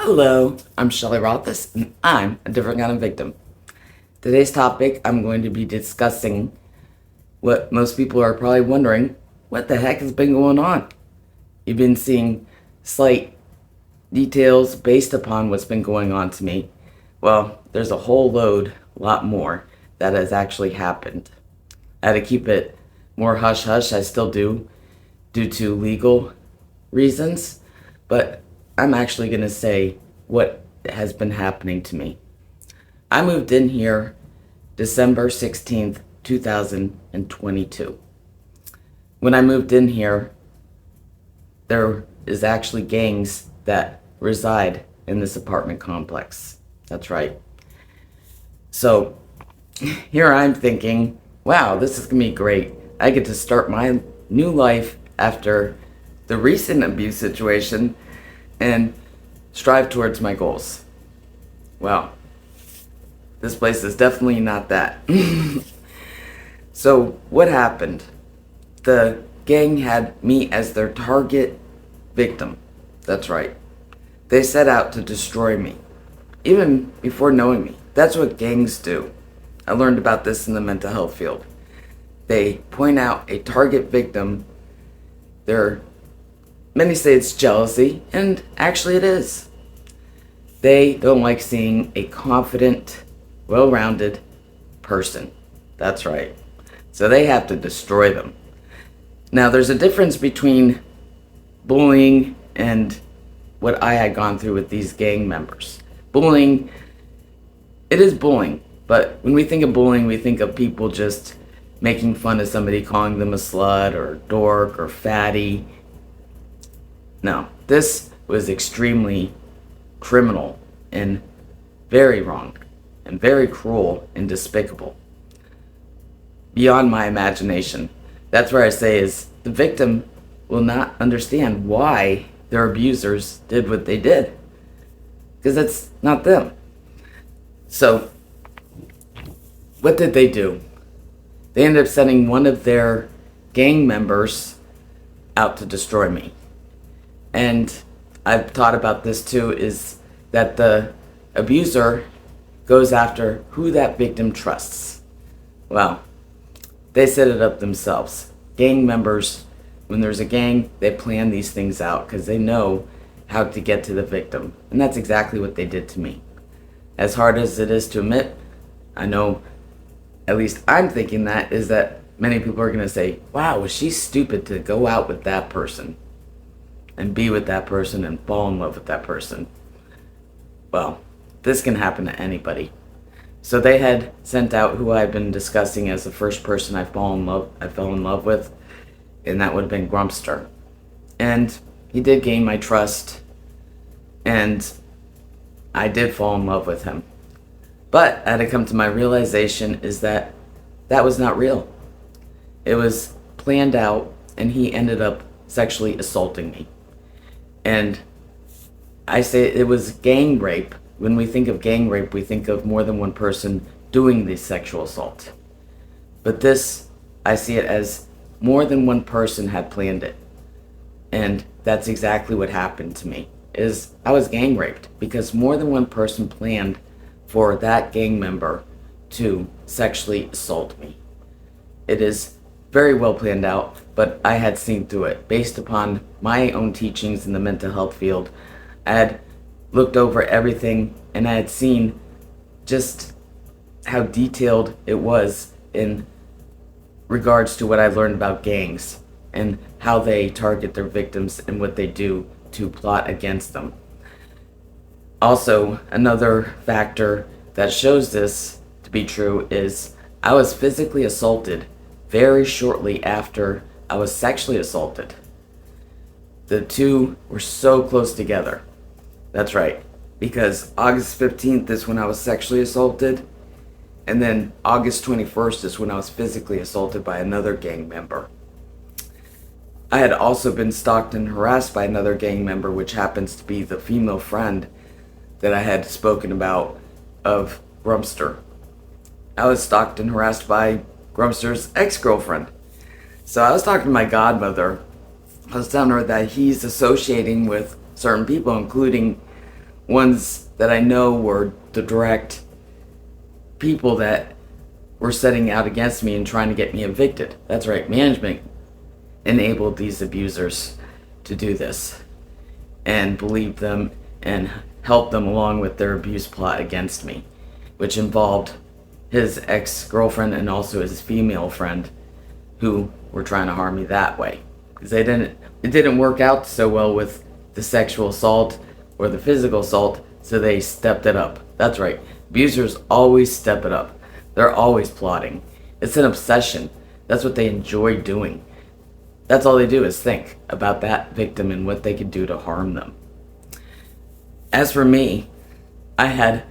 Hello, I'm Shelley Rothus, and I'm a different kind of victim. Today's topic, I'm going to be discussing what most people are probably wondering, what the heck has been going on? You've been seeing slight details based upon what's been going on to me. Well, there's a whole lot more that has actually happened. I had to keep it more hush-hush, I still do, due to legal reasons, but I'm actually going to say what has been happening to me. I moved in here December 16th, 2022. When I moved in here, there is actually gangs that reside in this apartment complex. That's right. So here I'm thinking, wow, this is going to be great. I get to start my new life after the recent abuse situation and strive towards my goals. Well, this place is definitely not that. So what happened? The gang had me as their target victim. That's right. They set out to destroy me, even before knowing me. That's what gangs do. I learned about this in the mental health field. They point out a target victim. Many say it's jealousy, and actually it is. They don't like seeing a confident, well-rounded person. That's right. So they have to destroy them. Now, there's a difference between bullying and what I had gone through with these gang members. Bullying, it is bullying, but when we think of bullying, we think of people just making fun of somebody, calling them a slut or dork or fatty. No, this was extremely criminal and very wrong and very cruel and despicable. Beyond my imagination. That's where I say is the victim will not understand why their abusers did what they did. Because it's not them. So, what did they do? They ended up sending one of their gang members out to destroy me. And I've thought about this too, is that the abuser goes after who that victim trusts. Well, they set it up themselves. Gang members, when there's a gang, they plan these things out because they know how to get to the victim. And that's exactly what they did to me. As hard as it is to admit, I know, at least I'm thinking that, is that many people are going to say, wow, was she stupid to go out with that person and be with that person and fall in love with that person? Well, this can happen to anybody. So they had sent out who I've been discussing as the first person I fell in love with, and that would have been Grumpster. And he did gain my trust, and I did fall in love with him. But I had to come to my realization is that that was not real. It was planned out, and he ended up sexually assaulting me. And I say it was gang rape. When we think of gang rape, we think of more than one person doing the sexual assault. But this, I see it as more than one person had planned it. And that's exactly what happened to me, is I was gang raped because more than one person planned for that gang member to sexually assault me. It is very well planned out, but I had seen through it. Based upon my own teachings in the mental health field, I had looked over everything, and I had seen just how detailed it was in regards to what I learned about gangs and how they target their victims and what they do to plot against them. Also, another factor that shows this to be true is I was physically assaulted very shortly after I was sexually assaulted. The two were so close together. That's right, because August 15th is when I was sexually assaulted, and then August 21st is when I was physically assaulted by another gang member. I had also been stalked and harassed by another gang member, which happens to be the female friend that I had spoken about of Grumpster. I was stalked and harassed by Grumpster's ex-girlfriend. So I was talking to my godmother. I was telling her that he's associating with certain people, including ones that I know were the direct people that were setting out against me and trying to get me evicted. That's right, management enabled these abusers to do this and believed them and helped them along with their abuse plot against me, which involved his ex-girlfriend and also his female friend who were trying to harm me that way. Because it didn't work out so well with the sexual assault or the physical assault, so they stepped it up. That's right, abusers always step it up. They're always plotting. It's an obsession. That's what they enjoy doing. That's all they do is think about that victim and what they could do to harm them. As for me, I had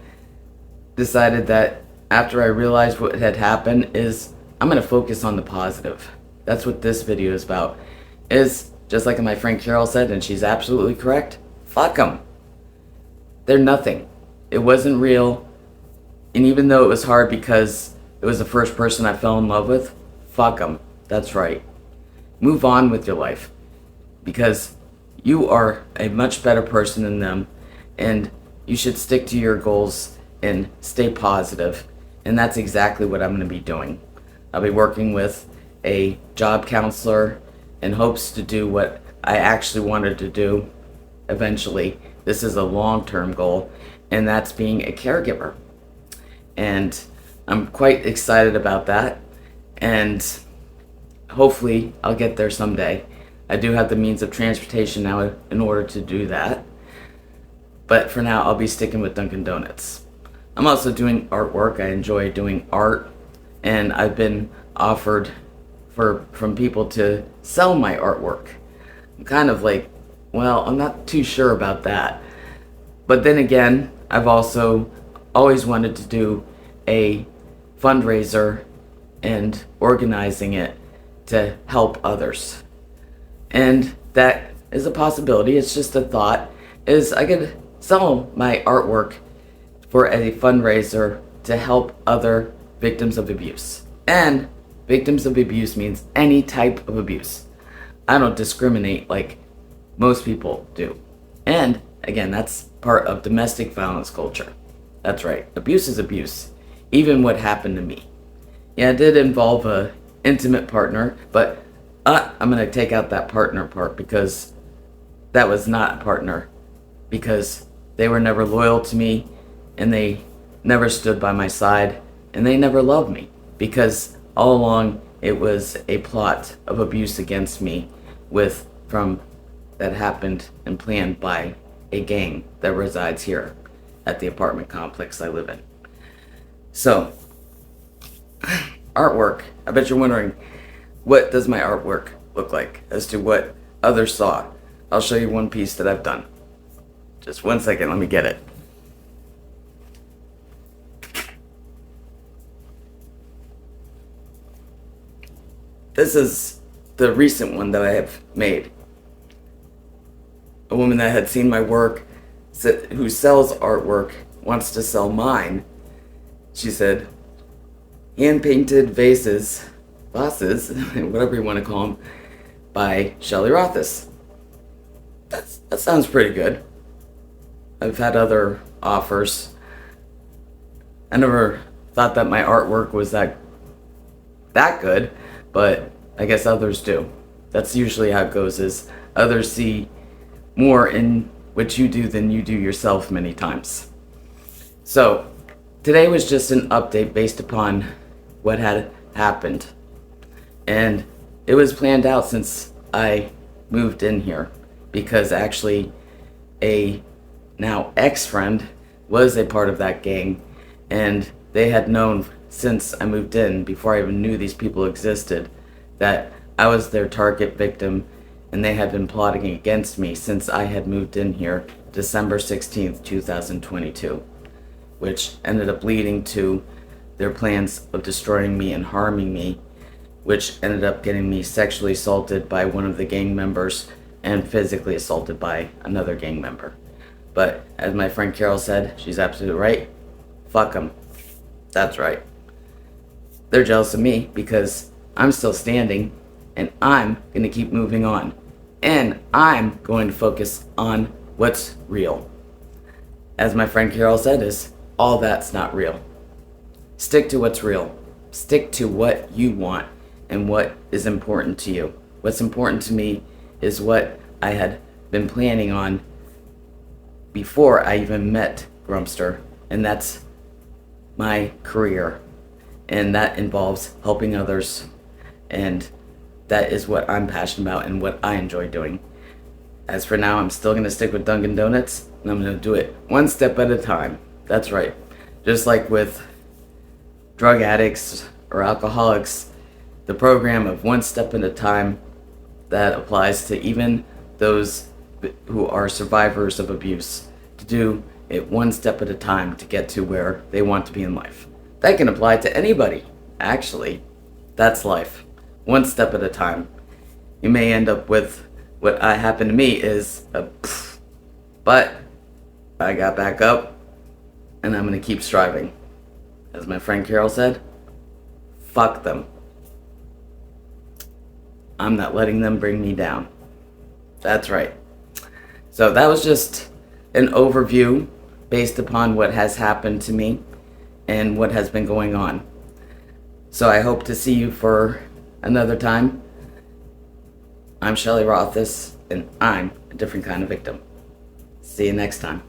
decided that after I realized what had happened is I'm going to focus on the positive. That's what this video is about. Is just like my friend Carol said, and she's absolutely correct, fuck them. They're nothing. It wasn't real. And even though it was hard because it was the first person I fell in love with, fuck them. That's right. Move on with your life, because you are a much better person than them, and you should stick to your goals and stay positive. And that's exactly what I'm going to be doing. I'll be working with a job counselor in hopes to do what I actually wanted to do eventually. This is a long-term goal, and that's being a caregiver. And I'm quite excited about that, and hopefully I'll get there someday. I do have the means of transportation now in order to do that, but for now I'll be sticking with Dunkin' Donuts. I'm also doing artwork. I enjoy doing art, and I've been offered from people to sell my artwork. I'm kind of like, well, I'm not too sure about that. But then again, I've also always wanted to do a fundraiser and organizing it to help others. And that is a possibility. It's just a thought, is I could sell my artwork for a fundraiser to help other victims of abuse. And victims of abuse means any type of abuse. I don't discriminate like most people do. And again, that's part of domestic violence culture. That's right, abuse is abuse, even what happened to me. Yeah, it did involve a intimate partner, but I'm gonna take out that partner part, because that was not a partner, because they were never loyal to me, and they never stood by my side, and they never loved me, because all along it was a plot of abuse against me that happened and planned by a gang that resides here at the apartment complex I live in. So, artwork. I bet you're wondering, what does my artwork look like as to what others saw? I'll show you one piece that I've done. Just 1 second, let me get it. This is the recent one that I have made. A woman that had seen my work, who sells artwork, wants to sell mine. She said, hand-painted vases, whatever you want to call them, by Shelley Rothus. That sounds pretty good. I've had other offers. I never thought that my artwork was that good, but I guess others do. That's usually how it goes, is others see more in what you do than you do yourself many times. So, today was just an update based upon what had happened. And it was planned out since I moved in here, because actually a now ex-friend was a part of that gang, and they had known since I moved in, before I even knew these people existed, that I was their target victim, and they had been plotting against me since I had moved in here December 16th, 2022, which ended up leading to their plans of destroying me and harming me, which ended up getting me sexually assaulted by one of the gang members and physically assaulted by another gang member. But as my friend Carol said, she's absolutely right. Fuck them. That's right. They're jealous of me because I'm still standing, and I'm going to keep moving on. And I'm going to focus on what's real. as my friend Carol said, is all that's not real. Stick to what's real. Stick to what you want and what is important to you. What's important to me is what I had been planning on before I even met Grumpster, and that's my career. And that involves helping others, and that is what I'm passionate about and what I enjoy doing. As for now, I'm still going to stick with Dunkin' Donuts, and I'm going to do it one step at a time. That's right. Just like with drug addicts or alcoholics, the program of one step at a time, that applies to even those who are survivors of abuse, to do it one step at a time to get to where they want to be in life. That can apply to anybody, actually. That's life. One step at a time. You may end up with what happened to me is a pfft, but I got back up and I'm going to keep striving. As my friend Carol said, fuck them. I'm not letting them bring me down. That's right. So that was just an overview based upon what has happened to me and what has been going on. So I hope to see you for another time. I'm Shelley Rothus, and I'm a different kind of victim. See you next time.